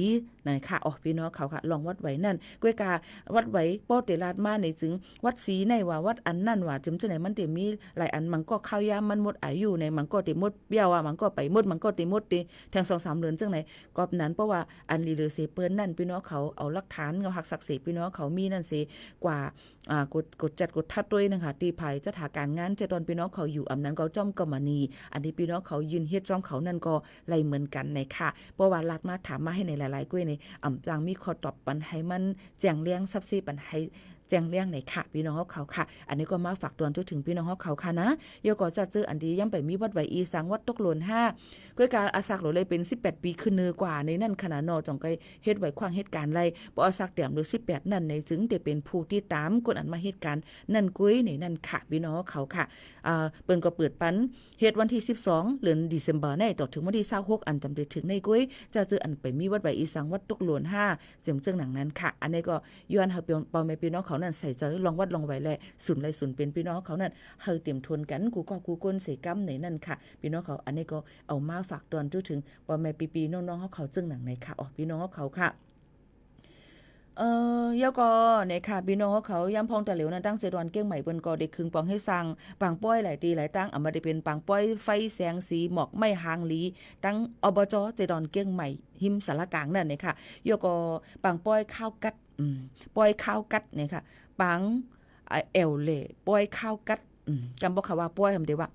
S6: นั่นค่ะพี่น้องเขาค่ะลองวัดไว้นั่นก้วยกาวัดไว้ป้อเตลาดมาในจึงวัดสีในว่าวัดอันนั่นว่าจึงจังไหนมันเตมีหลายอันมันก็ข้าวยามมันหมดอายุในมันก็เตหมดเบี้ยวมันก็ไปหมดมันก็เตหมดแทง 2-3 เดือนจังไหนก็นั้นเพราะว่าอันลีเลอเซเปิ้นนั่นพี่น้องเขาเอาหลักฐานเอาหักศักดิ์ศรีพี่น้องเขามีนั่นสิกว่ากดจัดกดทัดด้วยนะคะตีภัยจะถาการงานจะตอนพี่น้องเขาอยู่อำนั้นก็จ้อมกมณีอันนี้พี่น้องเขายืนเฮ็ดจ้อมเขานั่นก็ไล่เหมือนกันในค่ะเพราะว่าลาดมาถามมาให้ในหลายๆกล้วยในต่างมีข้อตอบปันให้มันแจ้งเลี้ยงซับซีปันให้แจ้งเลี้ยงในค่ะพี่น้องเขาค่ะอันนี้ก็มาฝากตอนทุกถึงพี่น้องเขาค่ะนะโยก็จะเจออันดีย่ำไปมีวัดไว้อีสังวัดตกหล่น5ก้วยการอาศักหรือเลยเป็น18ปีขึ้นเนือกว่าในนั่นขนาดนอจ่องไกเฮ็ดไว้ขวางเหตุการณ์ไรบ่อาศักแต้มหรือ18นั่นในจึงได้เป็นผู้ที่ตามคนอันมาเหตุการณ์นั่นกุ้ยในนั่นค่ะพี่น้องเขาค่ะเปิ้นก็เปิดปันเฮ็ดวันที่12เดือนเดซDecemberในต่อถึงวันที่26อันจำได้ถึงในกุ้ยจะเจออันไปมีวัดไว้อีสังวัดตกหล่น5เสียมเจิงหนังนั้นค่ะอันนี้ก็ย้อนเฮาเปาแม่พี่น้องเขา นั่นใส่เจอลองวัดลองไว้แลศูนย์ไรศูนย์เป็นพี่น้องเขานั่นเฮาเตรียมทวนกันกูก็กูก้นใส่กัมในนั่นค่ะพี่น้องเขาอันนี้ก็เอามาฝากตอนถึงว่าแม่ปีๆน้องๆเขาจึงหนังในค่ะพี่น้องเขาค่ะยาก็เนี่ยค่ะพี่น้องเขาย้ำพองแต่เหลวนั้นตั้งเจดอนเก้งใหม่เปิ้นก็ได้คึงปองให้สั่งปังป้อยหลายตีหลายตั้งเอามาได้เป็นปังป้อยไฟแสงสีหมอกไม่หางหลีตั้งอบจเจดอนเก้งใหม่หิมสารกลางนั่นเนี่ยค่ะยาก็ปังป้อยข้าวกัดป้อยข้าวกัดเนี่ยค่ะปังเอลเล่ป้อยข้าวกัดจำบอกค่ะว่าป้อยคำเดียวว่า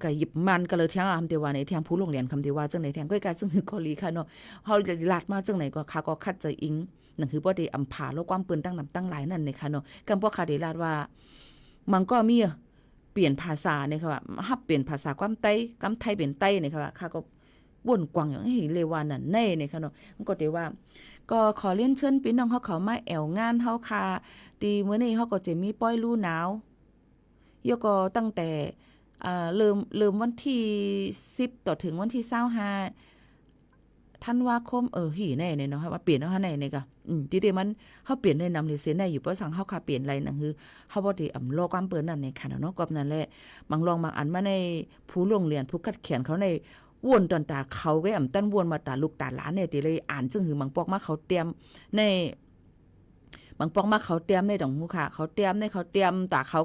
S6: ก็หยิบมันก็เลยเที่ยงคำเดียวว่าในเที่ยงผู้โรงเรียนคำเดียวว่าจังไหนเที่ยงก็การซึ่งกอลีค่ะเนาะเฮาจะลาดมาจังไหนก็ค่ะก็คัดใจอิงนั่นคือบ่ได้อำผาโลกความปืนตั้งนำตั้งหลายนั่นนี่ค่ะเนาะกำพวกค่ะได้ลาดว่ามันก็มีเปลี่ยนภาษาเนี่ยค่ะว่าฮับเปลี่ยนภาษาความไต้กำไทยเป็นไต้เนี่ยค่ะว่าค่ะก็บ่นกว้างอย่างให้เลวานั่นแน่เนี่ยค่ะเนาะมันก็ได้ว่าก็ขอเรียนเชิญพี่น้องเฮาเข้ามาแอวงานเฮาค่ะตีมื้อนี้เฮาก็จะมีป้อยลู่หนาวยก็ตั้งแต่เริ่มวันที่10ต่อถึงวันที่25ธันวาคมหีแน่เนี่ยเนาะว่าเปลี่ยนเอาไหนเนี่ยก็ที่เดมันเฮาเปลี่ยนในนำหรือเสียในอยู่บ่สั่งเฮาค่ะเปลี่ยนอะไรนั่นคือเฮาบ่ได้โลความเปิ้นนั่นในค่ะเนาะกอบนั่นแหละบางลองบางอันมาในผู้โรงเรียนผู้คัดเขียนเขาในวนตอนตาเขาก็ตั้นวนมาตาลูกตาหลานเนี่ยติเลยอ่านจึงหือบางปอกมาเขาเตรียมในบางปองมาเขาเตรียมในดองหูค่ะเขาเตรียมในเขาเตรียมตาเขา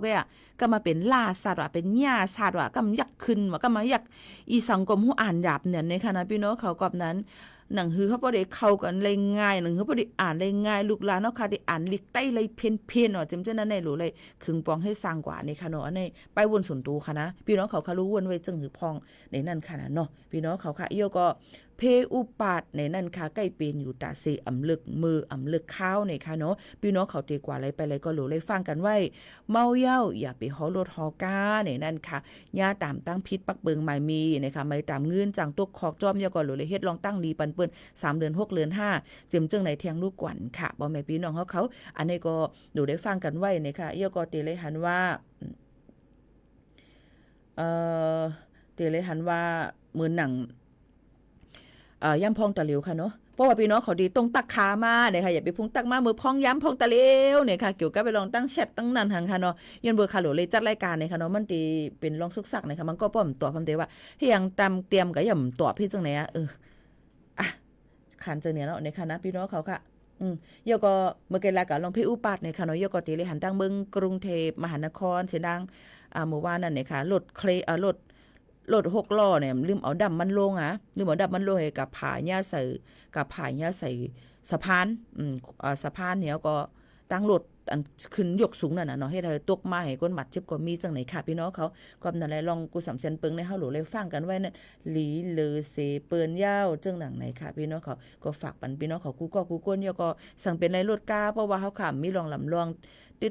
S6: ก็มาเป็นล่าสัตว์ว่าเป็นหญ้าสัตว์ว่าก็ยักขึ้นว่าก็มายักอีสังคมหูอ่านหยาบเนี่ยในคณะพี่น้องเขากอบนั้นหนังหือเขาบ่ได้เข้ากันเลยง่ายหนังหือบ่ได้อ่านเลยง่ายลูกหลานเนาะค่ะได้อ่านลิกใต้เลยเพี้ยนๆเนาะจำนั้นในรู้เลยคึงปองให้สร้างกว่าในค่ะเนาะในไปวนส่วนตัวค่ะนะพี่น้องเขารู้วนไว้จึงหือพองในนั่นค่ะนะเนาะพี่น้องเขาค่ะโยก็เพอุปาทในนั่นค่ะใกล้เป็นอยู่ตาเสอำลึกมืออำลึกข้าวในค่ะเนาะพี่น้องเขาตีกว่าอะไรไปเลยก็รู้เลยฟังกันไว้เมาเย้าอย่าไปฮอรถฮอกาในนั่นค่ะย่าตามตั้งพิษปักเบิงไม่มีนะคะไม่ตามเงินจังตกคอกจอมยาก็รู้เลยเฮ็ดลองตั้งดีปันเปิ้น3เดือน6เดือน5เจิมจึงในเที่ยงลูกกวนค่ะบ่แม่พี่น้องเขาอันนี้ก็ดูได้ฟังกันไว้นะคะยาก็ตีเลยหันว่าตีเลยหันว่ามือหนังย่ำพองตะเหลวค่ะเนาะเพราะว่าพี่น้องเขาดีตรงตักขามาเนี่ยค่ะอย่าไปพุ่งตักมามือพองย้ำพองตะเหลวเนี่ยค่ะเกี่ยวกับไปลองตั้งแชทตั้งนั้นหันค่ะเนาะยันเบอร์คาโหลเลยจัดรายการเนี่ยค่ะเนาะมันตีเป็นลองสุกสักเนี่ยค่ะมันก็ป้อมตอบคำเดียวว่าเฮียงตำเตรียมกับย่ำตอบพี่จังไหนขันเจอเนี่ยเนาะเนี่ยค่ะนะพี่น้องเขาค่ะยก็เมื่อกี้แล้วก็ลองเพอุปาทเนี่ยค่ะเนาะยก็ตีเลยหันตั้งเมืองกรุงเทพมหานครเสียดังเมื่อวานนั่นเนี่ยค่ะรถ6ล้อเนี่ยลืมเอาดำมันลงลืมเอาดำมันลงให้กับผาหญ้าใส่สะพานสะพานเนี่ยก็ตั้งรถอันขึ้นยกสูงนั่นน่ะเนาะให้ได้ตกมาให้คนบาดเจ็บก็มีจังไหนค่ะพี่น้องเขาก็นั่นแหละลองกูสำเซนเปิงในเฮาหลูเลยฟังกันไว้นั่นหลีเลอเสเปิ้นยาวจังหนังไหนค่ะพี่น้องเขาก็ฝากปันพี่น้องเขากูก้นยก็สั่งเป็นไรรถกาเพราะว่าเฮาค่ะมีลองลำลอง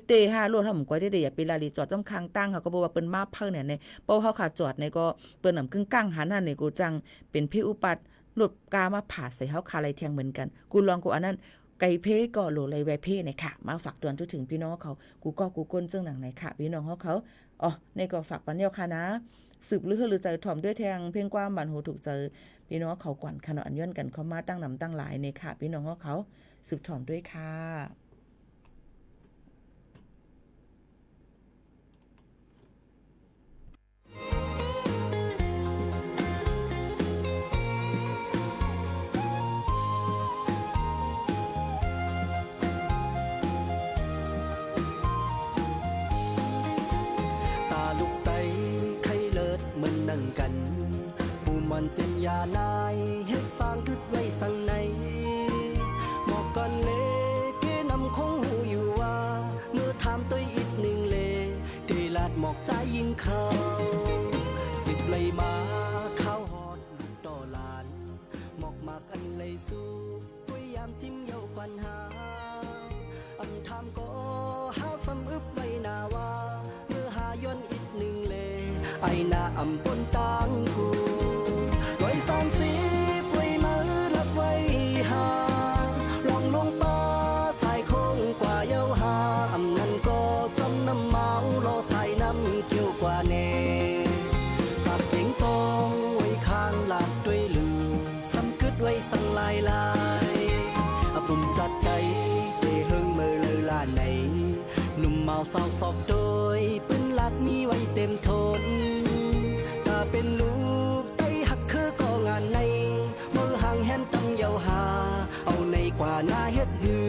S6: เตะ5รถทำก้อยได้อย่าไปลาลีจอดต้องค้างตั้งเขาก็บอกว่าเปิ้นมาเพิ่นเนี่ยเพราะเฮาค่ะจอดในก็เปิ้นนำกึ่งกลางหันนั่นนี่กูจังเป็นพี่อุปัตรถกามาผ่าใส่เฮาคาไหลเทียงเหมือนกันกูลองกูอันนั้นไก่เพก็โหลเลยแวเพเนี่ยค่ะมาฝากตวนถึงพี่น้องเขากูก้นเจ้งหนังไหนค่ะพี่น้องเขาในก็ฝากปันเดียวค่ะนะสืบหรือใจถ่อมด้วยแทงเพ่งกว้างบันหูถูกเจอพี่น้องเขากวนขนาดอันย้อนกันเขามาตั้งนำตั้งหลายเนี่ยค่ะพี่น้องเขาสืบถ่อมด้วยค่ะ
S14: กันผู้มันเจนยานายเฮ็ดสร้างคึดไว้สั่งในหมอกก่อนเลเกนำคงหูอยู่ว่าเมื่อถามตัวอีกหนึ่งเลเดลาดหมอกใจยิงเขา10เลยมาเข้าฮอดลูกต่อลานหมอกมากอันเลยสู้พยายามจิ้มเย้าปัญหาอันถามก็หาสำอึบไว้นาว่าเมื่อหาย้อนอีกหนึ่งเลไอ้หน้าอำต้นตางกูไว้30ไว้มือรับไว้หาลองลงป่าสายโค้งกว่าเย้าหาอำนั้นก็จำน้ำเมารอสายน้ำเกี่ยวกว่าแน่ปากเก่งตองไว้ข้างหลักด้วยลือซ้ำกึดไว้สั่งลายปุ่มจัดใจเตเฮิงเมื่อเลอลาไหน สาวสอบโดยปืนลัดมีไว้เต็มทนถ้าเป็นลูกไต้หักคือก็งานในมือห่างแหนตั้งเยาหาเอาในกว่าหน้าเฮ็ดหือ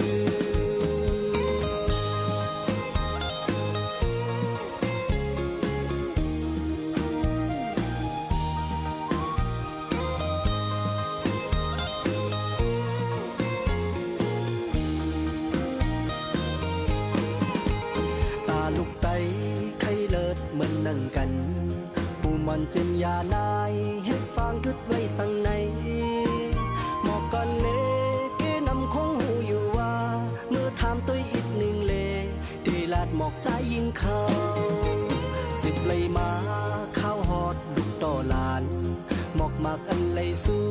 S14: ลูกไตไข่เลิศเหมือนนั่งกันปูมันเจมยานายเฮ็ดสร้างกึดไว้สั่งในหมอกก่อนเลเกนำคงหูอยู่ว่าเมื่อถามตัวอีกหนึ่งเลเดลาดหมอกใจยิงเขาสิบเลยมาข้าวหอดลูกต่อลานหมอกมากอันเลยสู้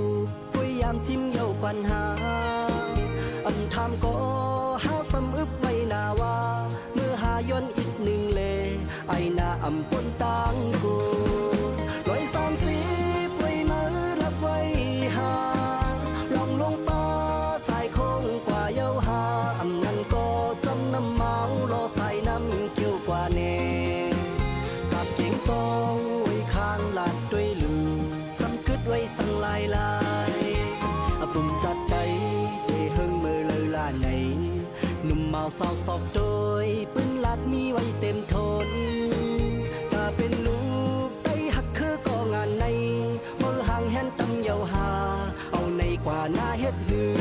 S14: พยายามจิ้มเย้าปัญหาอันทำก็หาสำอึบไว้นาว่าเมื่อหาย้อนอีกหนึ่งเลไอหน้าอำปนต่างกู130ไว้มือรับไว้หาลองลงป่าสายโค้งกว่าเย้าหาอำนั้นก็จำน้ำเมารอสายน้ำเกี่ยวกว่าแน่กับเก่งต้องไว้ข้างลาดด้วยลูสำกึดไว้สั่งลายปุ่มจัดไปเด้เฮิงมือเลยล่าไหนหนุ่มเมาสาวสอบโดยปืนลัดมีไว้เต็มทนถ้าเป็นลูกไต้หักคือก็งานในมือห่างแหนตำเยาหาเอาในกว่าหน้าเฮ็ดหือ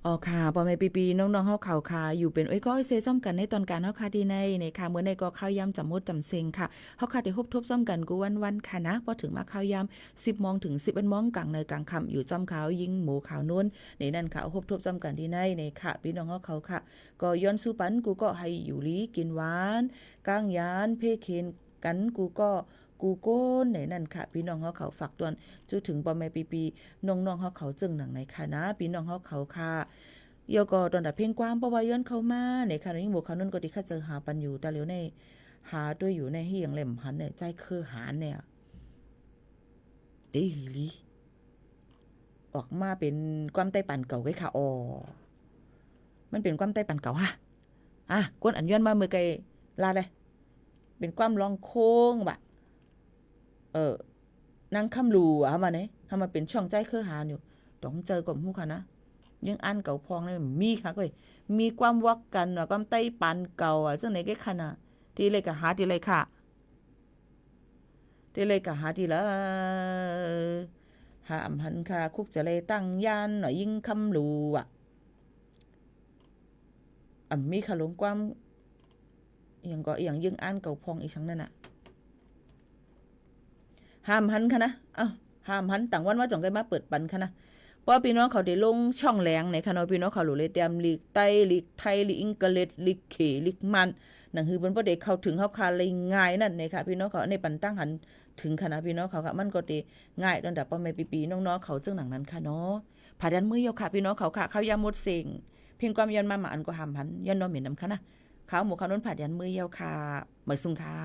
S6: อ๋อค่ะปอแม่ปีๆน้องๆเฮาข่าวค่ะอยู่เป็นอ้อยก้อยเซซ่อมกันในตอนการเฮาค่ะดีในค่ะเมื่อในก็ข้าวยำจำมดจำเซ็งค่ะเฮาค่ะได้ฮบทบซ่อมกันกูวันๆค่ะนะพอถึงมาข้าวยำ 10:00 นถึง 11:00 นกลางในกลางค่ำอยู่จอมขาวยิงหมูขาวนุ่นในนั่นค่ะฮบทบซ่อมกันดีในค่ะพี่น้องเฮาเขาค่ะก็ย้อนสู้ปันกูก็ให้อยู่ลีกินหวานก้างยานเพเคนกันกูโก้นไหนนั่นค่ะพี่น้องเฮาเขาฝากตวนจุถึงปอแม่ปีๆน้องๆเฮาเขาจึงหนังในค่ะนะพี่น้องเฮาเขาค่ะเยาก็ตอนดับเพลงกว้างเพราะว่าย้อนเข้ามาในค่ะนี่หมู่เขานั่นก็ที่ข้าเจอหาปันอยู่แต่เหลียวในหาด้วยอยู่ในเฮียงเล่มหันเนี่ยใจคือหาเนี่ยดีลีออกมาเป็นความใต้ปั่นเก่าไว้ค่ะอ๋อมันเป็นความใต้ปั่นเก่าฮะกวนอันย้อนมาเมื่อไกลลาเลยเป็นความลองโค้งบะนางคำรูอ่ะมาเนี่ยทำมาเป็นช่องใจเครือหาอยู่ต้องเจอกับฮู้ค่ะนะยังอันเก่าพองเลยมีค่ะเว้ยมีความวักกันความใต้ปันเก่าอ่ะจังไหนก็ขนาดที่เลยก็หาที่เลยค่ะที่เลยก็หาที่ละหาอำหันค่ะคุกจะเลยตั้งยานหน่อยยิ่งคำรูอ่ะมีค่ะหลงความอย่างก็อย่างยังอันเก่าพองอีกชั้งนั่นน่ะห้ามหันค่ะนะห้ามหันต่างวันว่าจ่องได้มาเปิดปันค่ะนะเพราะพี่น้องเขาได้ลงช่องแรงในค่ะเนาะพี่น้องเขาหลุเลยเตรียมลีกไต้ลีกไทยลีกอังกฤษลีกเขลีกมันนั่นคือเพิ่นบ่ได้เข้าถึงเฮาคาเลยง่ายนั่นนี่ค่ะพี่น้องเขาในปันตั้งหันถึงค่ะนะพี่น้องเขาค่ะมันก็ได้ง่ายระดับป้อแม่ปีๆน้องๆเขาจึงหนังนั้นค่ะเนาะผาดันมือยาวค่ะพี่น้องเขาค่ะเขายามหมดเสียงเพียงความยันมาอันก็ห้ามหันยันเนาะเหม็นนำค่ะนะเขาหมู่เขาโน้นผาดันมือยาวค่ะมื้อซุงค่ะ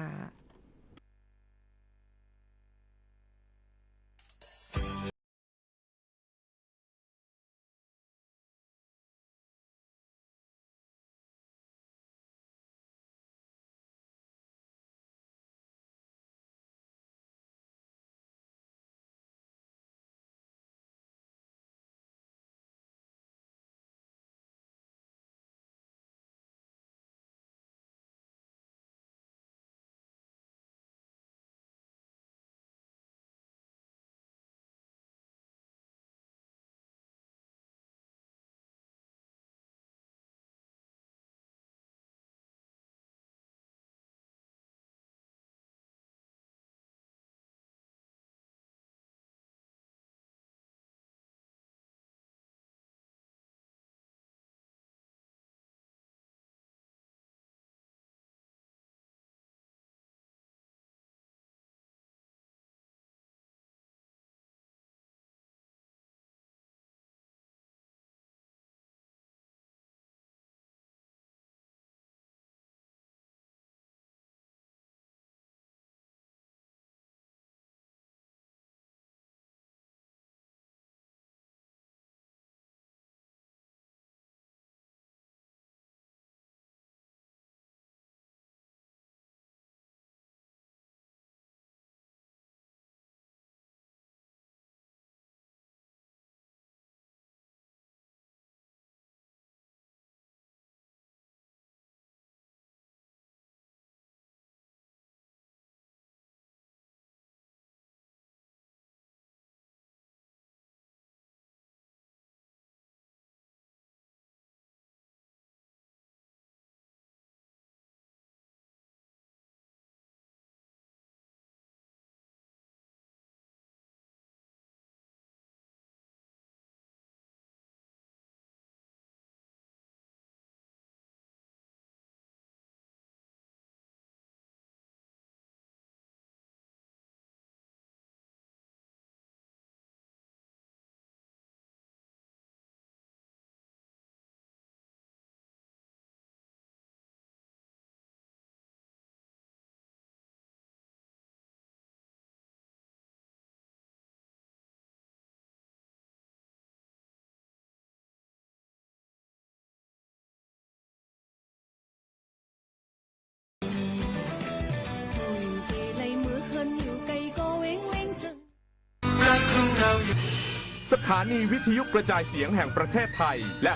S7: ถานีวิทยุกระจายเสียงแห่งประเทศไทยและ